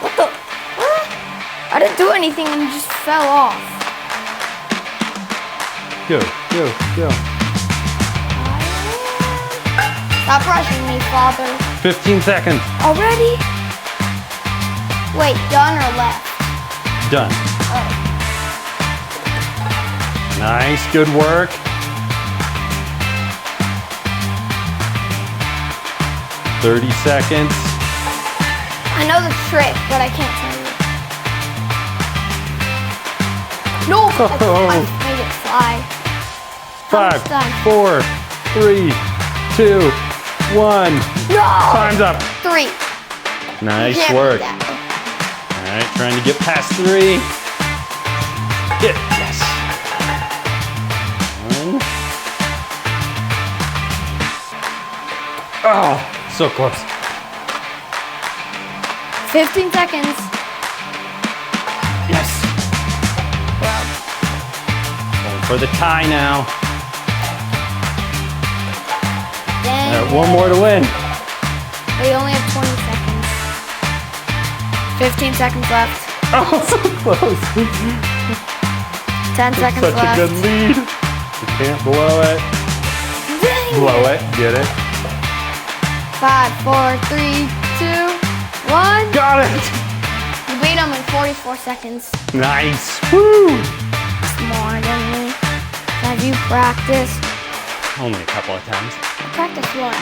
What the? What? I didn't do anything and it just fell off. Go, go, go. Stop rushing me, Father. 15 seconds. Already? Wait, done or left? Done. Oh. Nice, good work. "30 seconds. I know the trick, but I can't tell you. No! I made it fly. 5, Done. 4, 3, 2, 1. No! Time's up. 3. Nice Can't work. beat that. All right, trying to get past 3. Hit. Yes. 1. Oh, so close. 15 seconds. Yes. Well, Going for the tie now. dang. All right, one more to win. We only have 20 seconds. 15 seconds left. Oh, so close. 10 seconds Such left. a good lead. You can't blow it. Dang. Blow it. Get it. 5, 4, 3, 2, 1. Got it. You beat him in 44 seconds. Nice. Woo. More than me. Have you practiced? Only a couple of times. Practice one.